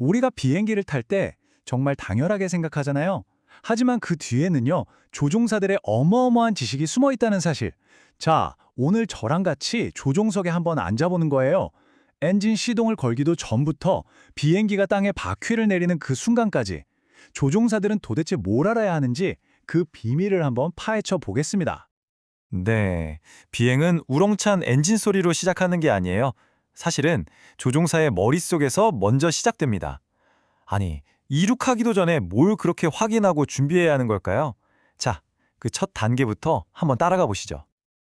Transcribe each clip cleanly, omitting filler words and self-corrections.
우리가 비행기를 탈 때 정말 당연하게 생각하잖아요. 하지만 그 뒤에는요, 조종사들의 어마어마한 지식이 숨어 있다는 사실. 자, 오늘 저랑 같이 조종석에 한번 앉아보는 거예요. 엔진 시동을 걸기도 전부터 비행기가 땅에 바퀴를 내리는 그 순간까지 조종사들은 도대체 뭘 알아야 하는지 그 비밀을 한번 파헤쳐 보겠습니다. 네, 비행은 우렁찬 엔진 소리로 시작하는 게 아니에요. 사실은 조종사의 머릿속에서 먼저 시작됩니다. 아니, 이륙하기도 전에 뭘 그렇게 확인하고 준비해야 하는 걸까요? 자, 그 첫 단계부터 한번 따라가 보시죠.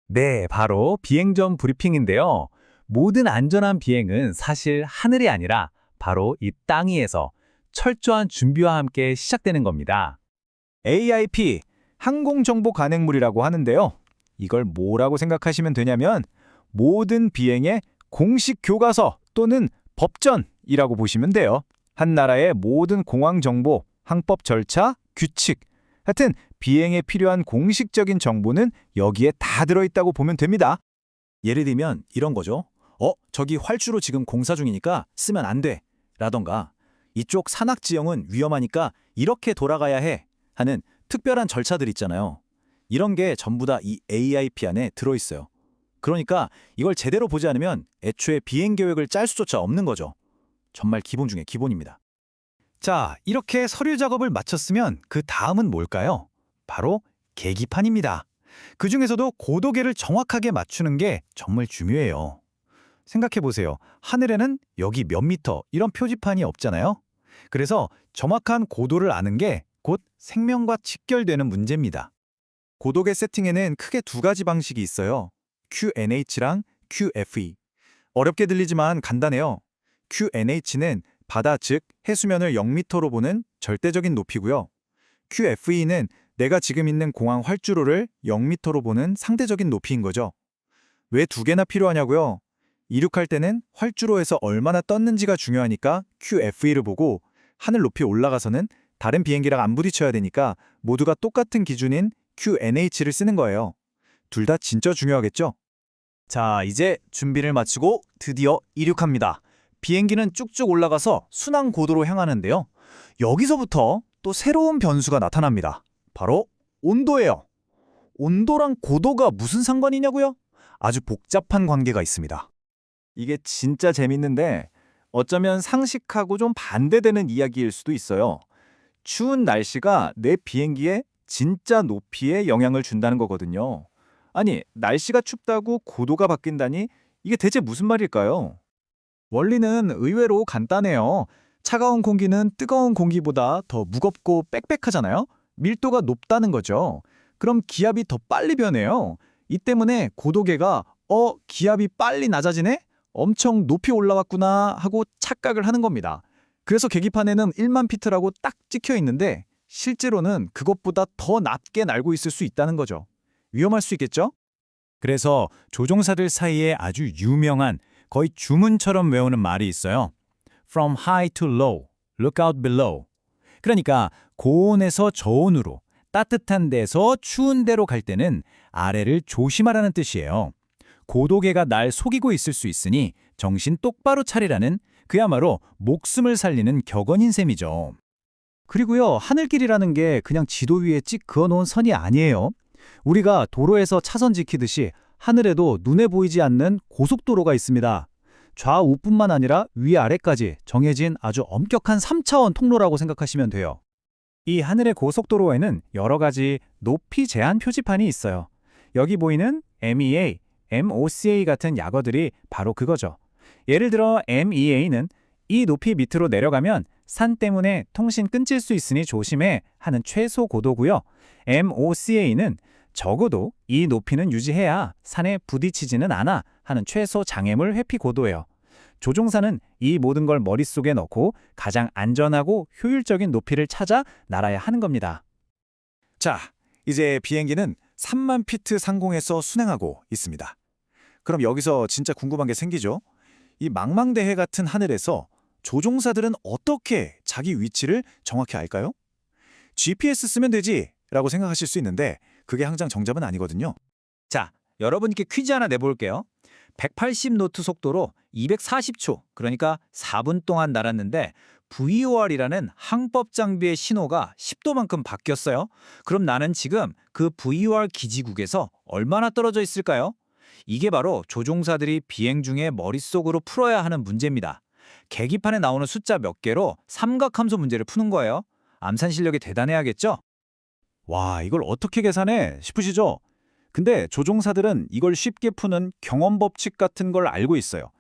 네, 바로 비행 전 브리핑인데요. 모든 안전한 비행은 사실 하늘이 아니라 바로 이 땅 위에서 철저한 준비와 함께 시작되는 겁니다. AIP, 항공정보 간행물이라고 하는데요. 이걸 뭐라고 생각하시면 되냐면 모든 비행의 공식 교과서 또는 법전이라고 보시면 돼요. 한 나라의 모든 공항 정보, 항법 절차, 규칙, 하여튼 비행에 필요한 공식적인 정보는 여기에 다 들어있다고 보면 됩니다. 예를 들면 이런 거죠. 저기 활주로 지금 공사 중이니까 쓰면 안 돼. 라던가 이쪽 산악 지형은 위험하니까 이렇게 돌아가야 해. 하는 특별한 절차들 있잖아요. 이런 게 전부 다 이 AIP 안에 들어있어요. 그러니까 이걸 제대로 보지 않으면 애초에 비행 계획을 짤 수조차 없는 거죠. 정말 기본 중에 기본입니다. 자, 이렇게 서류 작업을 마쳤으면 그 다음은 뭘까요? 바로 계기판입니다. 그 중에서도 고도계를 정확하게 맞추는 게 정말 중요해요. 생각해보세요. 하늘에는 여기 몇 미터 이런 표지판이 없잖아요. 그래서 정확한 고도를 아는 게 곧 생명과 직결되는 문제입니다. 고도계 세팅에는 크게 두 가지 방식이 있어요. QNH랑 QFE. 어렵게 들리지만 간단해요. QNH는 바다 즉 해수면을 0m로 보는 절대적인 높이고요. QFE는 내가 지금 있는 공항 활주로를 0m로 보는 상대적인 높이인 거죠. 왜 두 개나 필요하냐고요? 이륙할 때는 활주로에서 얼마나 떴는지가 중요하니까 QFE를 보고 하늘 높이 올라가서는 다른 비행기랑 안 부딪혀야 되니까 모두가 똑같은 기준인 QNH를 쓰는 거예요. 둘 다 진짜 중요하겠죠? 자, 이제 준비를 마치고 드디어 이륙합니다. 비행기는 쭉쭉 올라가서 순항 고도로 향하는데요. 여기서부터 또 새로운 변수가 나타납니다. 바로 온도예요. 온도랑 고도가 무슨 상관이냐고요? 아주 복잡한 관계가 있습니다. 이게 진짜 재밌는데 어쩌면 상식하고 좀 반대되는 이야기일 수도 있어요. 추운 날씨가 내 비행기에 진짜 높이에 영향을 준다는 거거든요. 아니, 날씨가 춥다고 고도가 바뀐다니 이게 대체 무슨 말일까요? 원리는 의외로 간단해요. 차가운 공기는 뜨거운 공기보다 더 무겁고 빽빽하잖아요. 밀도가 높다는 거죠. 그럼 기압이 더 빨리 변해요. 이 때문에 고도계가 기압이 빨리 낮아지네? 엄청 높이 올라왔구나 하고 착각을 하는 겁니다. 그래서 계기판에는 1만 피트라고 딱 찍혀 있는데 실제로는 그것보다 더 낮게 날고 있을 수 있다는 거죠. 위험할 수 있겠죠? 그래서 조종사들 사이에 아주 유명한 거의 주문처럼 외우는 말이 있어요. From high to low, look out below. 그러니까 고온에서 저온으로, 따뜻한 데서 추운 데로 갈 때는 아래를 조심하라는 뜻이에요. 고도계가 날 속이고 있을 수 있으니 정신 똑바로 차리라는 그야말로 목숨을 살리는 격언인 셈이죠. 그리고요, 하늘길이라는 게 그냥 지도 위에 찍 그어놓은 선이 아니에요. 우리가 도로에서 차선 지키듯이 하늘에도 눈에 보이지 않는 고속도로가 있습니다. 좌우뿐만 아니라 위아래까지 정해진 아주 엄격한 3차원 통로라고 생각하시면 돼요. 이 하늘의 고속도로에는 여러 가지 높이 제한 표지판이 있어요. 여기 보이는 MEA, MOCA 같은 약어들이 바로 그거죠. 예를 들어 MEA는 이 높이 밑으로 내려가면 산 때문에 통신 끊길 수 있으니 조심해 하는 최소 고도고요. MOCA는 적어도 이 높이는 유지해야 산에 부딪히지는 않아 하는 최소 장애물 회피 고도예요. 조종사는 이 모든 걸 머릿속에 넣고 가장 안전하고 효율적인 높이를 찾아 날아야 하는 겁니다. 자, 이제 비행기는 3만 피트 상공에서 순항하고 있습니다. 그럼 여기서 진짜 궁금한 게 생기죠? 이 망망대해 같은 하늘에서 조종사들은 어떻게 자기 위치를 정확히 알까요? GPS 쓰면 되지 라고 생각하실 수 있는데 그게 항상 정답은 아니거든요. 자, 여러분께 퀴즈 하나 내볼게요. 180노트 속도로 240초, 그러니까 4분 동안 날았는데 VOR이라는 항법 장비의 신호가 10도만큼 바뀌었어요. 그럼 나는 지금 그 VOR 기지국에서 얼마나 떨어져 있을까요? 이게 바로 조종사들이 비행 중에 머릿속으로 풀어야 하는 문제입니다. 계기판에 나오는 숫자 몇 개로 삼각함수 문제를 푸는 거예요. 암산 실력이 대단해야겠죠? 와, 이걸 어떻게 계산해? 싶으시죠? 근데 조종사들은 이걸 쉽게 푸는 경험 법칙 같은 걸 알고 있어요.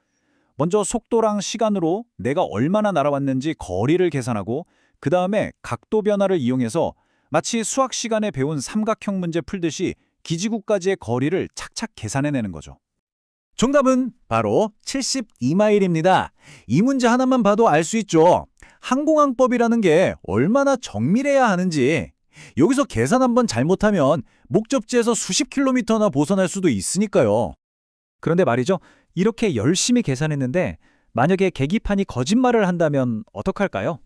먼저 속도랑 시간으로 내가 얼마나 날아왔는지 거리를 계산하고 그 다음에 각도 변화를 이용해서 마치 수학 시간에 배운 삼각형 문제 풀듯이 기지국까지의 거리를 착착 계산해내는 거죠. 정답은 바로 72마일입니다. 이 문제 하나만 봐도 알 수 있죠. 항공항법이라는 게 얼마나 정밀해야 하는지. 여기서 계산 한번 잘못하면 목적지에서 수십 킬로미터나 벗어날 수도 있으니까요. 그런데 말이죠. 이렇게 열심히 계산했는데 만약에 계기판이 거짓말을 한다면 어떡할까요?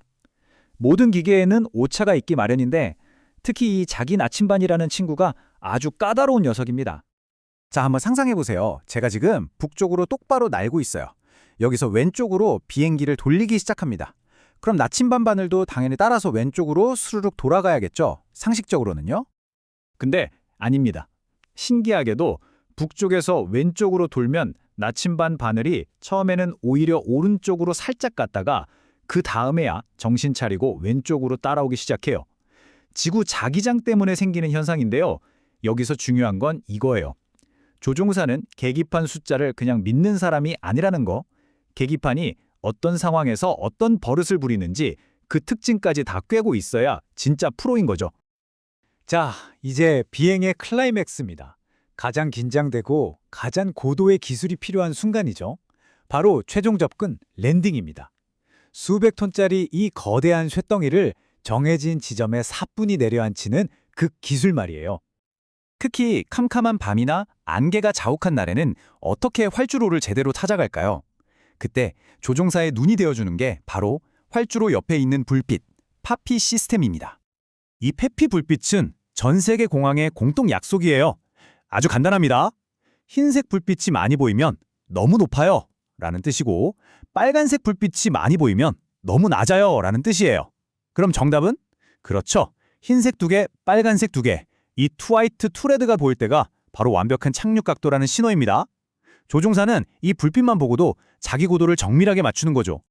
모든 기계에는 오차가 있기 마련인데 특히 이 자기 나침반이라는 친구가 아주 까다로운 녀석입니다. 자, 한번 상상해보세요. 제가 지금 북쪽으로 똑바로 날고 있어요. 여기서 왼쪽으로 비행기를 돌리기 시작합니다. 그럼 나침반 바늘도 당연히 따라서 왼쪽으로 스르륵 돌아가야겠죠? 상식적으로는요? 근데 아닙니다. 신기하게도 북쪽에서 왼쪽으로 돌면 나침반 바늘이 처음에는 오히려 오른쪽으로 살짝 갔다가 그 다음에야 정신 차리고 왼쪽으로 따라오기 시작해요. 지구 자기장 때문에 생기는 현상인데요. 여기서 중요한 건 이거예요. 조종사는 계기판 숫자를 그냥 믿는 사람이 아니라는 거. 계기판이 어떤 상황에서 어떤 버릇을 부리는지 그 특징까지 다 꿰고 있어야 진짜 프로인 거죠. 자, 이제 비행의 클라이맥스입니다. 가장 긴장되고 가장 고도의 기술이 필요한 순간이죠. 바로 최종 접근 랜딩입니다. 수백 톤짜리 이 거대한 쇳덩이를 정해진 지점에 사뿐히 내려앉히는 그 기술 말이에요. 특히 캄캄한 밤이나 안개가 자욱한 날에는 어떻게 활주로를 제대로 찾아갈까요? 그때 조종사의 눈이 되어주는 게 바로 활주로 옆에 있는 불빛, 파피 시스템입니다. 이 페피 불빛은 전 세계 공항의 공통 약속이에요. 아주 간단합니다. 흰색 불빛이 많이 보이면 너무 높아요 라는 뜻이고 빨간색 불빛이 많이 보이면 너무 낮아요 라는 뜻이에요. 그럼 정답은? 그렇죠. 흰색 2개, 빨간색 2개. 이 투화이트 투레드가 보일 때가 바로 완벽한 착륙 각도라는 신호입니다. 조종사는 이 불빛만 보고도 자기 고도를 정밀하게 맞추는 거죠.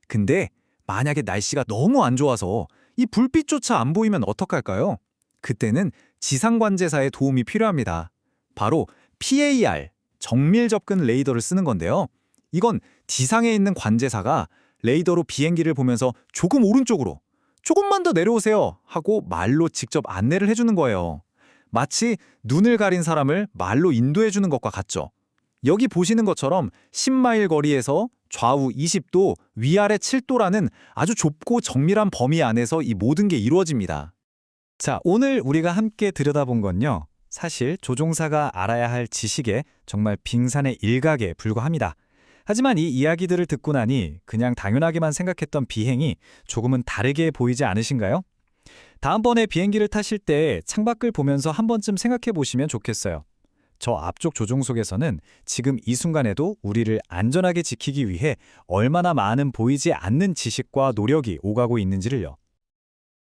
근데 만약에 날씨가 너무 안 좋아서 이 불빛조차 안 보이면 어떡할까요? 그때는 지상관제사의 도움이 필요합니다. 바로 PAR, 정밀 접근 레이더를 쓰는 건데요. 이건 지상에 있는 관제사가 레이더로 비행기를 보면서 조금 오른쪽으로, 조금만 더 내려오세요 하고 말로 직접 안내를 해주는 거예요. 마치 눈을 가린 사람을 말로 인도해주는 것과 같죠. 여기 보시는 것처럼 10마일 거리에서 좌우 20도, 위아래 7도라는 아주 좁고 정밀한 범위 안에서 이 모든 게 이루어집니다. 자, 오늘 우리가 함께 들여다본 건요. 사실 조종사가 알아야 할 지식의 정말 빙산의 일각에 불과합니다. 하지만 이 이야기들을 듣고 나니 그냥 당연하게만 생각했던 비행이 조금은 다르게 보이지 않으신가요? 다음번에 비행기를 타실 때 창밖을 보면서 한 번쯤 생각해 보시면 좋겠어요. 저 앞쪽 조종석에서는 지금 이 순간에도 우리를 안전하게 지키기 위해 얼마나 많은 보이지 않는 지식과 노력이 오가고 있는지를요.